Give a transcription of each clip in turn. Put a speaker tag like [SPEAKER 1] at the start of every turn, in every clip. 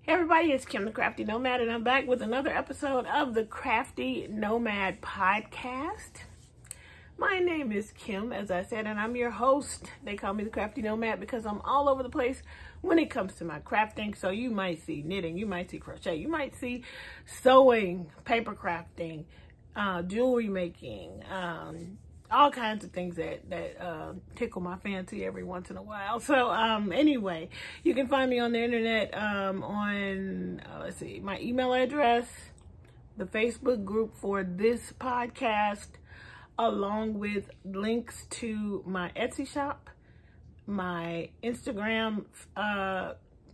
[SPEAKER 1] Hey everybody, it's Kim the Crafty Nomad, and I'm back with another episode of the Crafty Nomad podcast. My name is Kim, as I said, and I'm your host. They call me the Crafty Nomad because I'm all over the place when it comes to my crafting. So you might see knitting, you might see crochet, you might see sewing, paper crafting, jewelry making, all kinds of things that tickle my fancy every once in a while. So anyway, you can find me on the internet on, let's see, my email address, the Facebook group for this podcast, along with links to my Etsy shop, my Instagram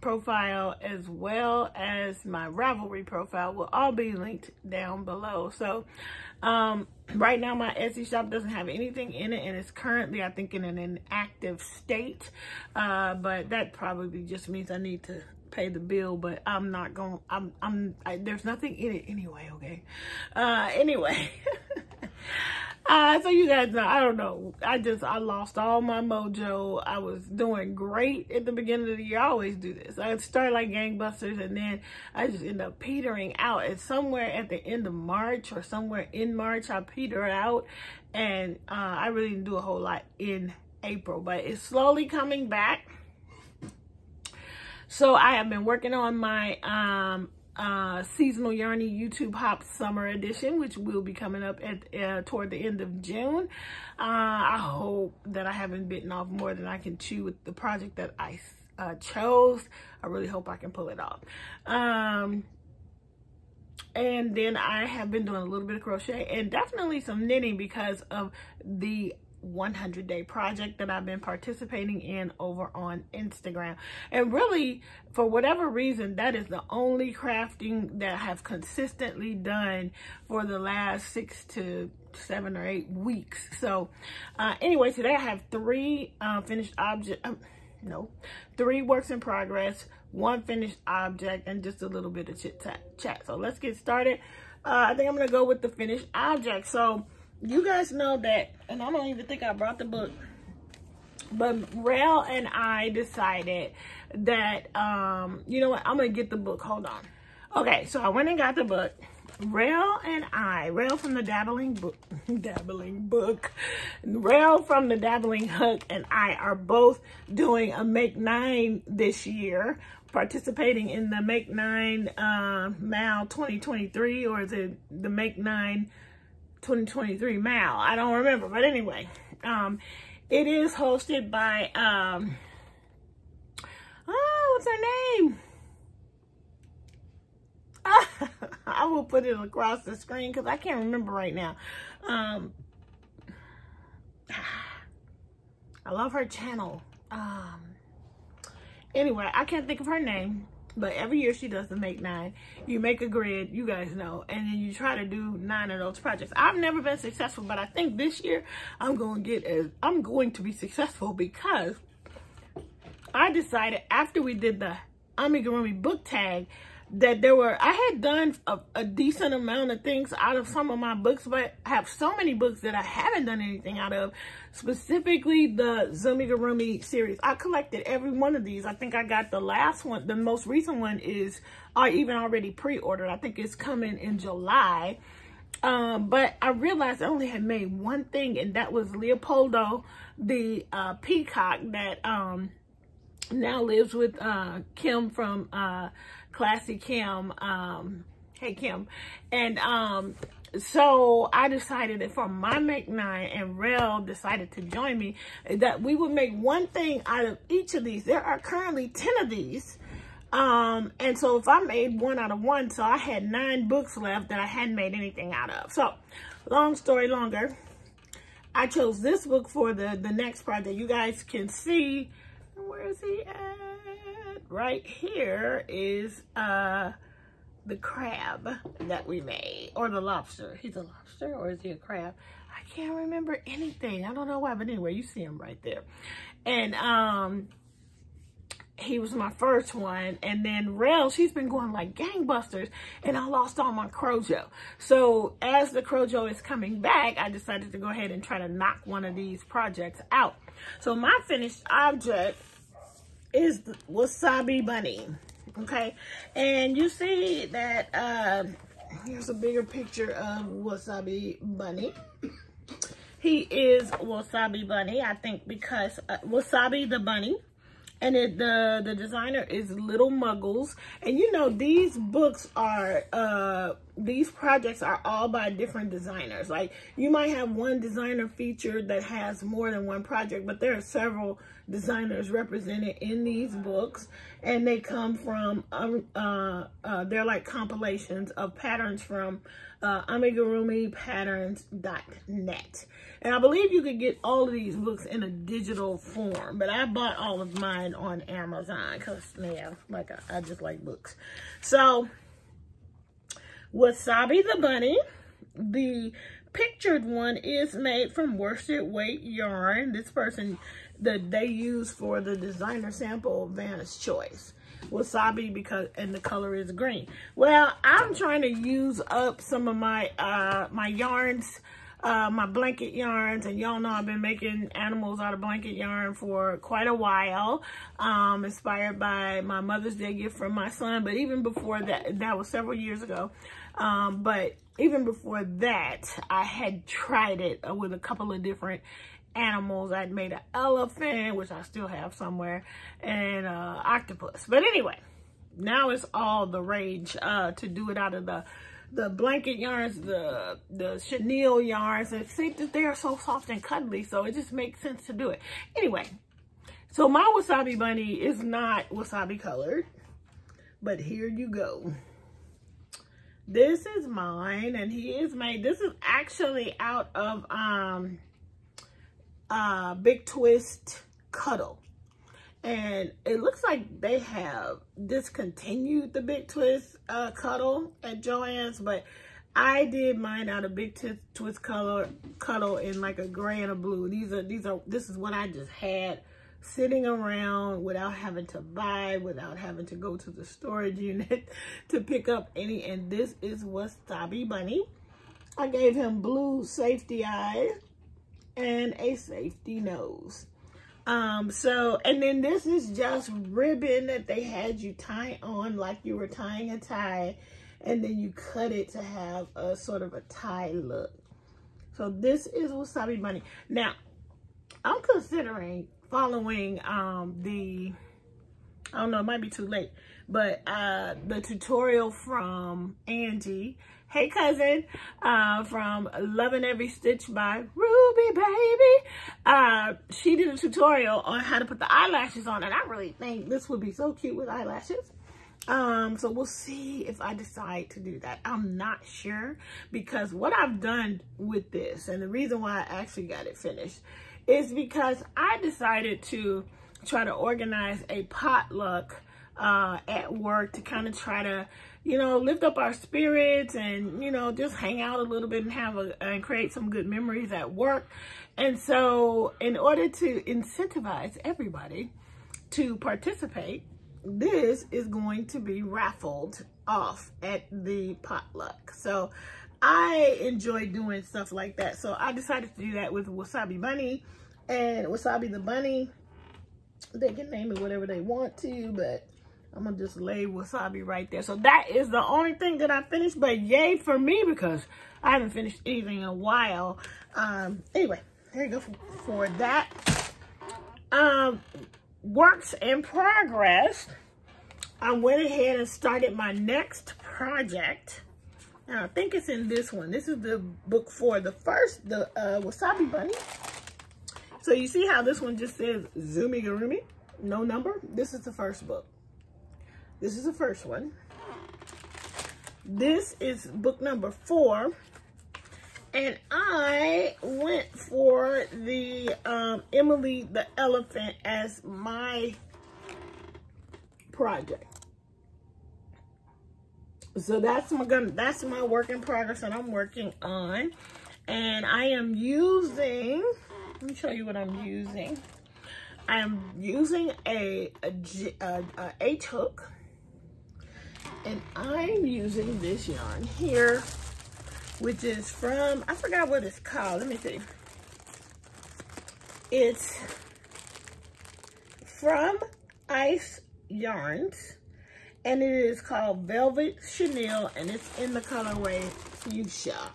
[SPEAKER 1] profile, as well as my Ravelry profile will all be linked down below. So right now my Etsy shop doesn't have anything in it, and it's currently, I think, in an inactive state, but that probably just means I need to pay the bill, but I'm not going, there's nothing in it anyway, okay? Anyway. So you guys know, I don't know, I lost all my mojo. I was doing great at the beginning of the year. I always do this. I started like gangbusters, and then I just end up petering out. And somewhere at the end of March or somewhere in March, I petered out, and I really didn't do a whole lot in April, but it's slowly coming back. So I have been working on my seasonal yarny YouTube Hop Summer Edition, which will be coming up at toward the end of June. I hope that I haven't bitten off more than I can chew with the project that I chose. I really hope I can pull it off. And then I have been doing a little bit of crochet and definitely some knitting because of the 100-day project that I've been participating in over on Instagram. And really, for whatever reason, that is the only crafting that I have consistently done for the last 6 to 7 or 8 weeks. So anyway, today I have 3 finished object, three works in progress, 1 finished object, and just a little bit of chit chat. So let's get started. I think I'm gonna go with the finished object. So you guys know that, and I don't even think I brought the book, but Rel and I decided that, you know what, I'm going to get the book. Hold on. Okay, so I went and got the book. Rel from the Dabbling Hook, and I are both doing a Make 9 this year, participating in the Make 9 MAL 2023, or is it the Make 9 2023 MAL? I don't remember, but anyway, it is hosted by what's her name? I will put it across the screen because I can't remember right now. I love her channel. Anyway, I can't think of her name. But every year she does the Make 9. You make a grid, you guys know, and then you try to do 9 of those projects. I've never been successful, but I think this year I'm going to be successful because I decided after we did the amigurumi book tag that I had done a decent amount of things out of some of my books, but I have so many books that I haven't done anything out of, specifically the Zumigurumi series. I collected every one of these. I think I got the last one. The most recent one is even already pre-ordered. I think it's coming in July. But I realized I only had made one thing, and that was Leopoldo, the peacock that now lives with Kim from Classy Kim. Hey Kim. And so I decided that for my Make 9, and Rel decided to join me, that we would make one thing out of each of these. There are currently 10 of these. And so if I made 1 out of 1, so I had 9 books left that I hadn't made anything out of. So long story longer, I chose this book for the next project. You guys can see, where is he at? Right here is the crab that we made, or the lobster. He's a lobster, or is he a crab? I can't remember anything. I don't know why, but anyway, you see him right there. And he was my first one. And then Rel, she's been going like gangbusters, and I lost all my Crojo. So as the Crojo is coming back, I decided to go ahead and try to knock one of these projects out. So my finished object is the Wasabi Bunny. Okay, and you see that here's a bigger picture of Wasabi Bunny. He is Wasabi Bunny, I think, because Wasabi the Bunny, and the designer is Little Muggles. And you know, these books are these projects are all by different designers. Like, you might have one designer featured that has more than one project, but there are several designers represented in these books, and they come from they're like compilations of patterns from amigurumitpatterns.net. And I believe you could get all of these books in a digital form, but I bought all of mine on Amazon because, yeah, like I just like books. So Wasabi the Bunny, the pictured one, is made from worsted weight yarn. This person that they use for the designer sample Vanna's Choice. Wasabi, because, and the color is green. Well, I'm trying to use up some of my my yarns, my blanket yarns, and y'all know I've been making animals out of blanket yarn for quite a while, inspired by my Mother's Day gift from my son. But even before that, that was several years ago, but even before that, I had tried it with a couple of different animals. I'd made an elephant, which I still have somewhere, and octopus. But anyway, now it's all the rage to do it out of the blanket yarns, the chenille yarns, and see that they are so soft and cuddly, so it just makes sense to do it. Anyway, so my Wasabi Bunny is not wasabi colored, but here you go. This is mine, and he is made, this is actually out of Big Twist Cuddle. And it looks like they have discontinued the Big Twist Cuddle at Joann's, but I did mine out of Big Twist Cuddle in like a gray and a blue. This is what I just had sitting around without having to buy, without having to go to the storage unit to pick up any. And this is Wasabi Bunny. I gave him blue safety eyes and a safety nose. And then this is just ribbon that they had you tie on like you were tying a tie, and then you cut it to have a sort of a tie look. So this is Wasabi Bunny. Now, I'm considering following I don't know, it might be too late, but the tutorial from Angie, hey cousin, from Loving Every Stitch by Ruby Baby. She did a tutorial on how to put the eyelashes on, and I really think this would be so cute with eyelashes. So we'll see if I decide to do that. I'm not sure, because what I've done with this, and the reason why I actually got it finished, is because I decided to try to organize a potluck at work to kind of try to, you know, lift up our spirits and, you know, just hang out a little bit and have and create some good memories at work. And so in order to incentivize everybody to participate, this is going to be raffled off at the potluck. So I enjoy doing stuff like that. So I decided to do that with Wasabi Bunny and Wasabi the Bunny. They can name it whatever they want to, but I'm gonna just lay Wasabi right there. So that is the only thing that I finished, but yay for me, because I haven't finished anything in a while. Anyway, there you go for that. Works in progress. I went ahead and started my next project. And I think it's in this one. This is the book for the Wasabi Bunny. So you see how this one just says Zumigurumi, no number? This is the first book. This is the first one. This is book number 4. And I went for the Emily the Elephant as my project. So that's my work in progress that I'm working on. And I am using, let me show you what I'm using. I am using a H hook, and I'm using this yarn here, which is from, I forgot what it's called. Let me see. It's from Ice Yarns, And it is called Velvet Chenille, and it's in the colorway Fuchsia.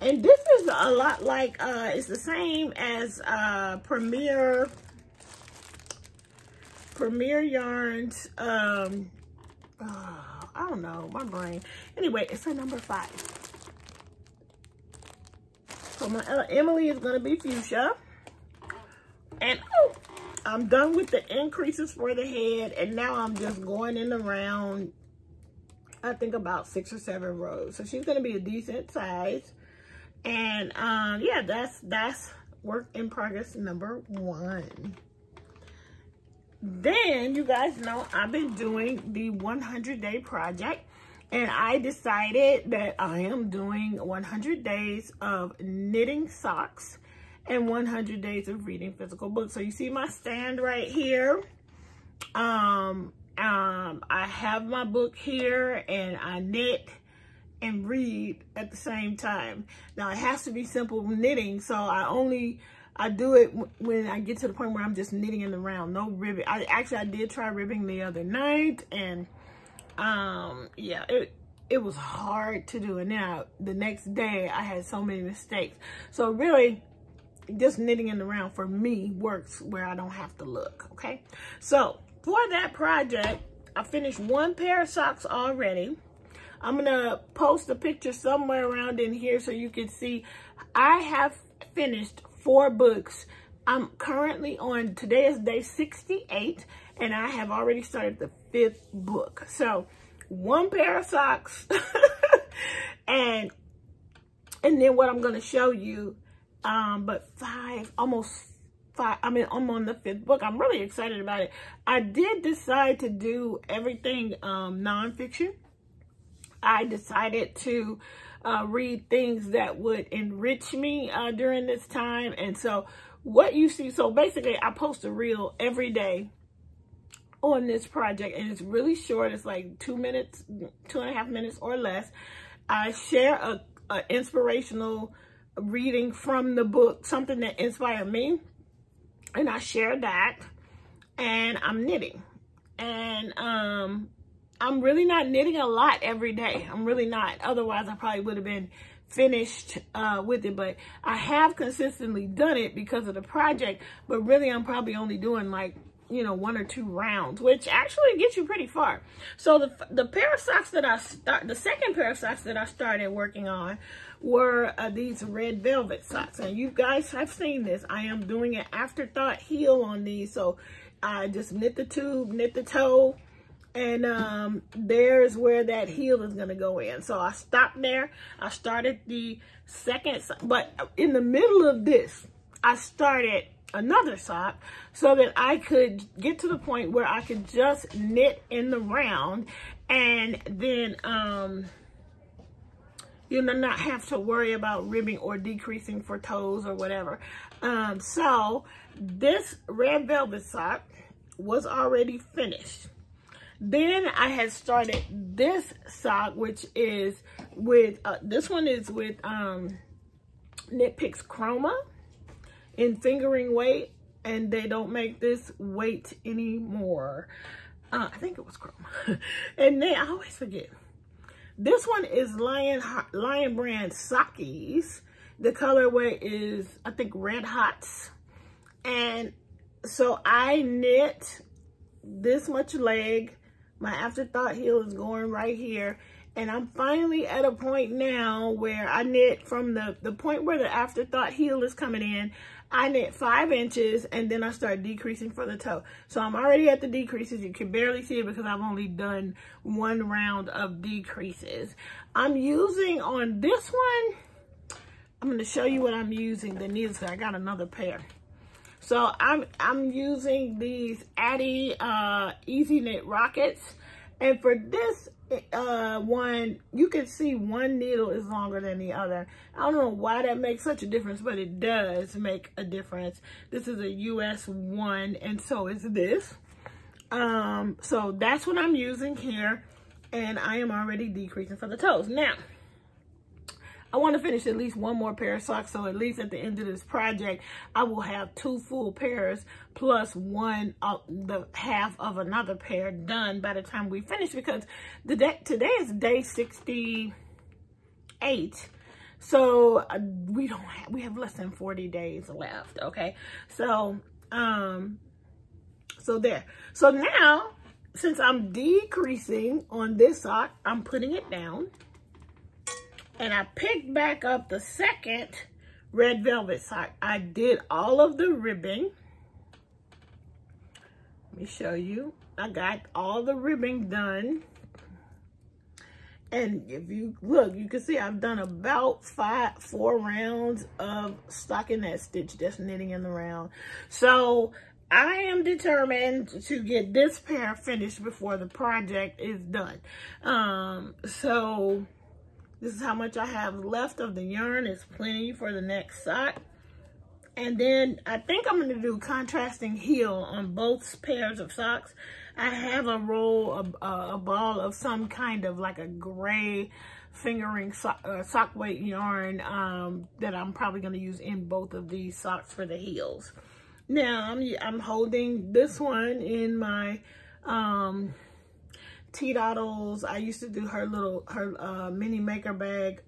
[SPEAKER 1] And this is a lot like, it's the same as Premier Yarns. I don't know, my brain. Anyway, it's a number 5. So my Emily is going to be Fuchsia. And oh, I'm done with the increases for the head, and now I'm just going in around, I think about 6 or 7 rows. So she's going to be a decent size. And yeah, that's work in progress number 1. Then you guys know I've been doing the 100-day project, and I decided that I am doing 100 days of knitting socks and 100 days of reading physical books. So you see my stand right here. I have my book here, and I knit and read at the same time. Now it has to be simple knitting, so I do it when I get to the point where I'm just knitting in the round, no ribbing. I did try ribbing the other night, and yeah, it was hard to do. And now the next day I had so many mistakes. So really, just knitting in the round for me works where I don't have to look, okay? So for that project, I finished 1 pair of socks already. I'm gonna post a picture somewhere around in here so you can see. I have finished 4 books. I'm currently on, today is day 68, and I have already started the 5th book. So 1 pair of socks and then what I'm gonna show you, but 5, almost 5, I mean, I'm on the 5th book. I'm really excited about it. I did decide to do everything nonfiction. I decided to read things that would enrich me during this time. And so what you see, so basically I post a reel every day on this project, and it's really short. It's like 2 minutes, 2.5 minutes or less. I share a inspirational reading from the book, something that inspired me, and I share that, and I'm knitting. And I'm really not knitting a lot every day. I'm really not. Otherwise, I probably would have been finished with it. But I have consistently done it because of the project. But really, I'm probably only doing like, you know, 1 or 2 rounds, which actually gets you pretty far. So the pair of socks that the second pair of socks that I started working on were these red velvet socks. And you guys have seen this. I am doing an afterthought heel on these. So I just knit the tube, knit the toe, and there's where that heel is going to go in. So I stopped there. I started the second, but in the middle of this, I started another sock so that I could get to the point where I could just knit in the round, and then you know, not have to worry about ribbing or decreasing for toes or whatever. So this red velvet sock was already finished. Then I had started this sock, which is with, this one is with Knit Picks Chroma in fingering weight, and they don't make this weight anymore. I think it was Chroma. And then, I always forget. This one is Lion Brand Sockies. The colorway is, I think, Red Hots. And so I knit this much leg. My afterthought heel is going right here. And I'm finally at a point now where I knit from the point where the afterthought heel is coming in. I knit 5 inches, and then I start decreasing for the toe. So I'm already at the decreases. You can barely see it because I've only done 1 round of decreases. I'm using on this one, I'm going to show you what I'm using, the needles. I got another pair. So I'm using these Addy Easy Knit Rockets. And for this one, you can see one needle is longer than the other. I don't know why that makes such a difference, but it does make a difference. This is a US 1, and so is this. So that's what I'm using here, and I am already decreasing for the toes. Now, I want to finish at least one more pair of socks. So at least at the end of this project, I will have 2 full pairs plus one, the half of another pair done by the time we finish, because today is day 68. So we have less than 40 days left. Okay. So, so there. So now, since I'm decreasing on this sock, I'm putting it down. And I picked back up the second red velvet sock. I did all of the ribbing. Let me show you. I got all the ribbing done. And if you look, you can see I've done about 4 rounds of stockinette stitch, just knitting in the round. So I am determined to get this pair finished before the project is done. So this is how much I have left of the yarn. It's plenty for the next sock. And then I think I'm going to do contrasting heel on both pairs of socks. I have a roll, a ball of some kind of like a gray fingering sock weight yarn that I'm probably going to use in both of these socks for the heels. Now I'm holding this one in my T-Doddles. I used to do her mini maker bag,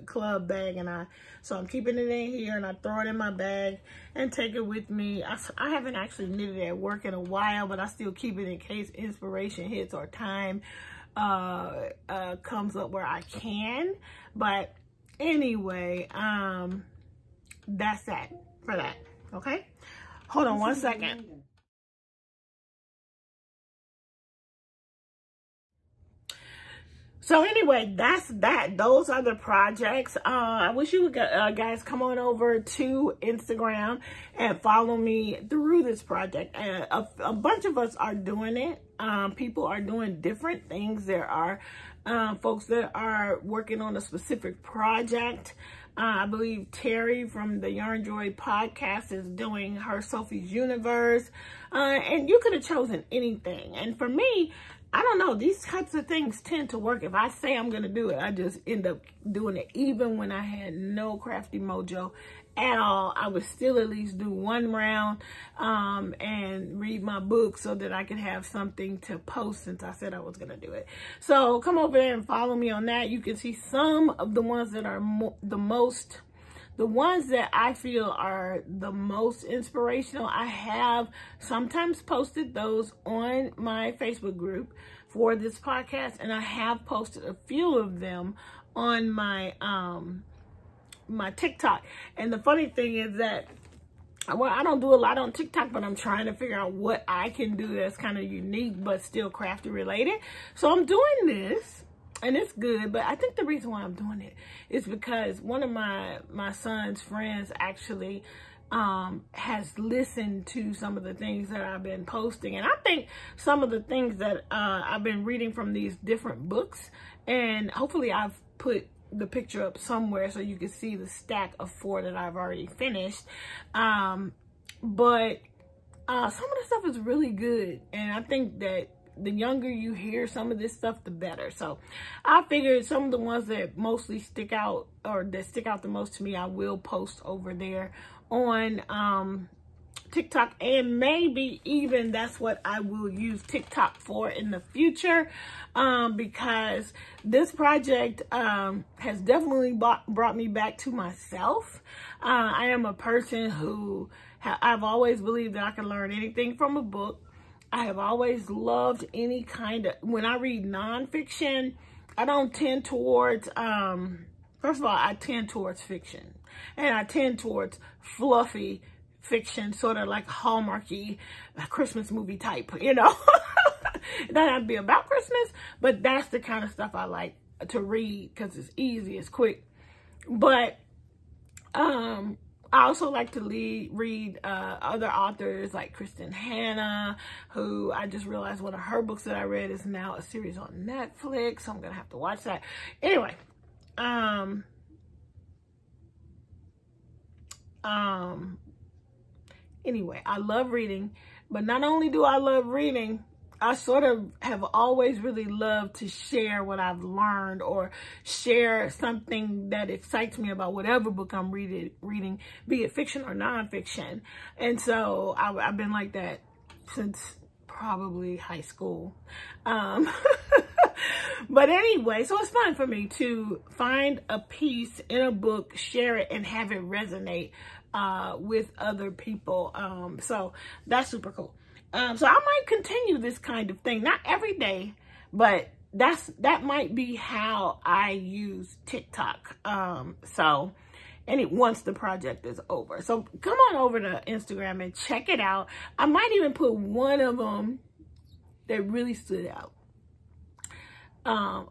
[SPEAKER 1] club bag, and so I'm keeping it in here, and I throw it in my bag and take it with me. I haven't actually knitted at work in a while, but I still keep it in case inspiration hits or time comes up where I can. But anyway, that's that for that. Okay, hold on one second. So anyway, that's that. Those are the projects. I wish you would guys come on over to Instagram and follow me through this project. A bunch of us are doing it. People are doing different things. There are folks that are working on a specific project. I believe Terry from the Yarn Joy podcast is doing her Sophie's Universe. And you could have chosen anything. And for me, I don't know, these types of things tend to work. If I say I'm going to do it, I just end up doing it. Even when I had no crafty mojo at all, I would still at least do one round and read my book so that I could have something to post, since I said I was going to do it. So come over there and follow me on that. You can see some of the ones that are the ones that I feel are the most inspirational. I have sometimes posted those on my Facebook group for this podcast, and I have posted a few of them on my my TikTok. And the funny thing is that, well, I don't do a lot on TikTok, but I'm trying to figure out what I can do that's kind of unique but still crafty related. So I'm doing this. And it's good, but I think the reason why I'm doing it is because one of my son's friends actually has listened to some of the things that I've been posting. And I think some of the things that I've been reading from these different books, and hopefully I've put the picture up somewhere so you can see the stack of 4 that I've already finished. But some of the stuff is really good. And I think that the younger you hear some of this stuff, the better. So I figured some of the ones that mostly stick out, or that stick out the most to me, I will post over there on TikTok. And maybe even that's what I will use TikTok for in the future, because this project has definitely brought me back to myself. I am a person who I've always believed that I can learn anything from a book. I have always loved any kind of, when I read nonfiction, I don't tend towards, first of all, I tend towards fiction. And I tend towards fluffy fiction, sort of like Hallmarky, Christmas movie type, you know. It doesn't have to be about Christmas, but that's the kind of stuff I like to read because it's easy, it's quick. But I also like to read other authors like Kristen Hanna, who I just realized one of her books that I read is now a series on Netflix. So I'm going to have to watch that. Anyway, anyway, I love reading. But not only do I love reading, I sort of have always really loved to share what I've learned or share something that excites me about whatever book I'm reading, be it fiction or nonfiction. And so I've been like that since probably high school. But anyway, so it's fun for me to find a piece in a book, share it, and have it resonate with other people. So that's super cool. So I might continue this kind of thing, not every day, but that might be how I use TikTok. Once the project is over. So come on over to Instagram and check it out. I might even put one of them that really stood out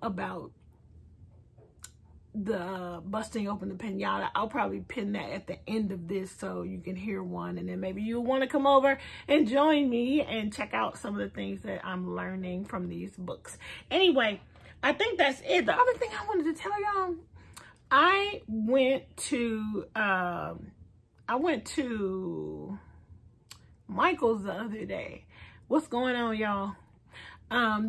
[SPEAKER 1] about the busting open the pinata. I'll probably pin that at the end of this so you can hear one, and then maybe you'll want to come over and join me and check out some of the things that I'm learning from these books. Anyway, I think that's it. The other thing I wanted to tell y'all, I went to Michael's the other day. What's going on, y'all?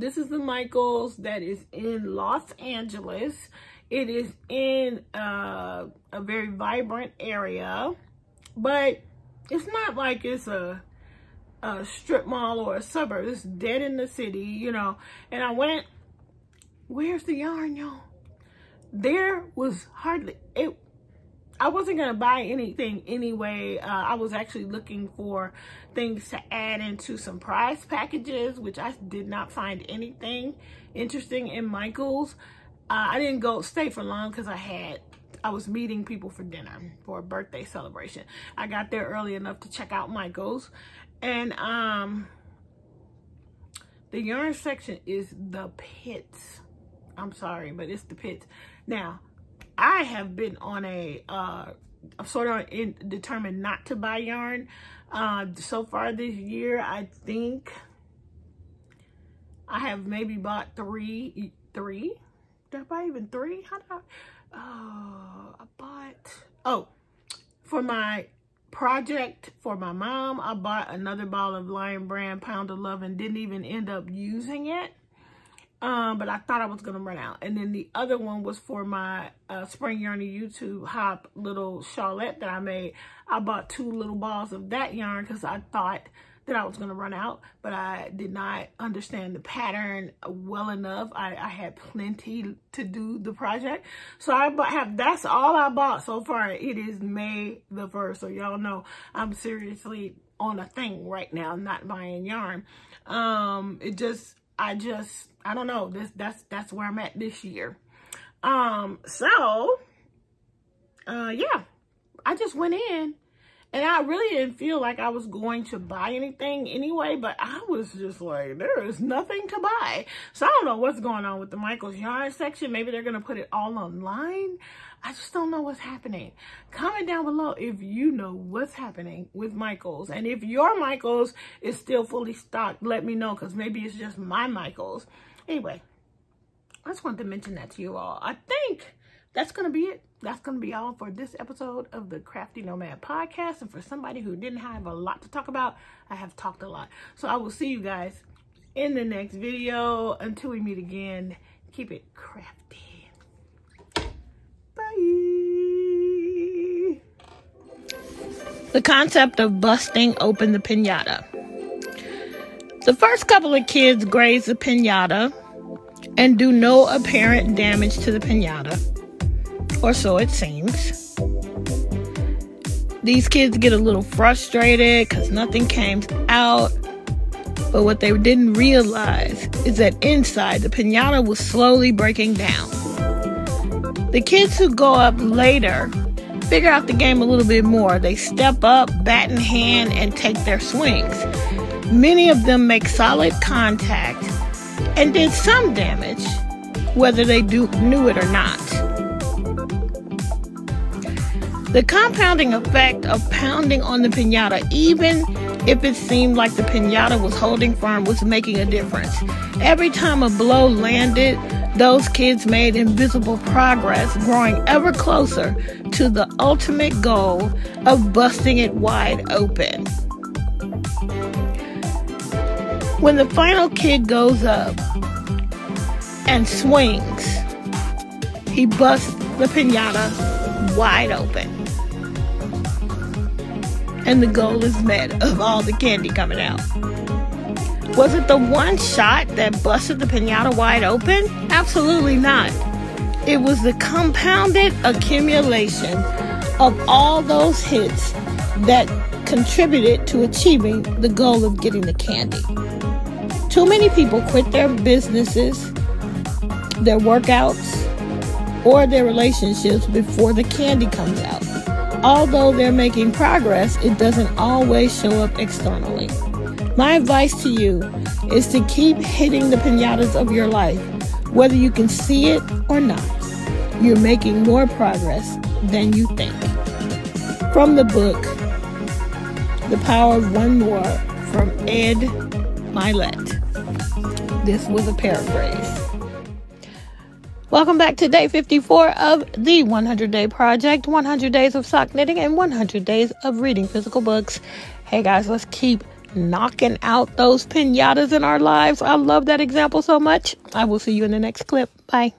[SPEAKER 1] This is the Michael's that is in Los Angeles. It is in a very vibrant area, but it's not like it's a strip mall or a suburb. It's dead in the city, you know. And I went, where's the yarn, y'all? There was hardly it. I wasn't gonna buy anything anyway. I was actually looking for things to add into some prize packages, which I did not find anything interesting in Michael's. I didn't stay for long because I was meeting people for dinner for a birthday celebration. I got there early enough to check out Michael's, and the yarn section is the pits. I'm sorry, but it's the pits. Now, I have been on I'm sort of determined not to buy yarn. So far this year, I think I have maybe bought three. Did I buy even three? How did I bought, for my project for my mom, I bought another ball of Lion Brand Pound of Love and didn't even end up using it. But I thought I was gonna run out. And then the other one was for my Spring Yarny YouTube Hop little shawlette that I made. I bought 2 little balls of that yarn because I thought that I was gonna run out, but I did not understand the pattern well enough. I had plenty to do the project. So that's all I bought so far. It is May the 1st. So y'all know I'm seriously on a thing right now, not buying yarn. I don't know. That's where I'm at this year. Yeah, I just went in and I really didn't feel like I was going to buy anything anyway, but I was just like, there is nothing to buy. So I don't know what's going on with the Michael's yarn section. Maybe they're going to put it all online. I just don't know what's happening. Comment down below if you know what's happening with Michael's. And if your Michael's is still fully stocked, let me know, because maybe it's just my Michael's. Anyway, I just wanted to mention that to you all. I think that's going to be it. That's going to be all for this episode of the Crafty Nomad podcast. And for somebody who didn't have a lot to talk about, I have talked a lot. So I will see you guys in the next video. Until we meet again, keep it crafty. Bye. The concept of busting open the pinata. The first couple of kids graze the pinata and do no apparent damage to the pinata, or so it seems. These kids get a little frustrated because nothing came out, but what they didn't realize is that inside the pinata was slowly breaking down. The kids who go up later figure out the game a little bit more. They step up, bat in hand, and take their swings. Many of them make solid contact and did some damage, whether they knew it or not. The compounding effect of pounding on the pinata, even if it seemed like the pinata was holding firm, was making a difference. Every time a blow landed, those kids made invisible progress, growing ever closer to the ultimate goal of busting it wide open. When the final kid goes up and swings, he busts the piñata wide open. And the goal is met of all the candy coming out. Was it the one shot that busted the piñata wide open? Absolutely not. It was the compounded accumulation of all those hits that contributed to achieving the goal of getting the candy. Too many people quit their businesses, their workouts, or their relationships before the candy comes out. Although they're making progress, it doesn't always show up externally. My advice to you is to keep hitting the piñatas of your life, whether you can see it or not. You're making more progress than you think. From the book, The Power of One More, from Ed Milet. This was a paraphrase. Welcome back to day 54 of the 100-Day Project, 100 days of sock knitting and 100 days of reading physical books. Hey guys, let's keep knocking out those piñatas in our lives. I love that example so much. I will see you in the next clip. Bye.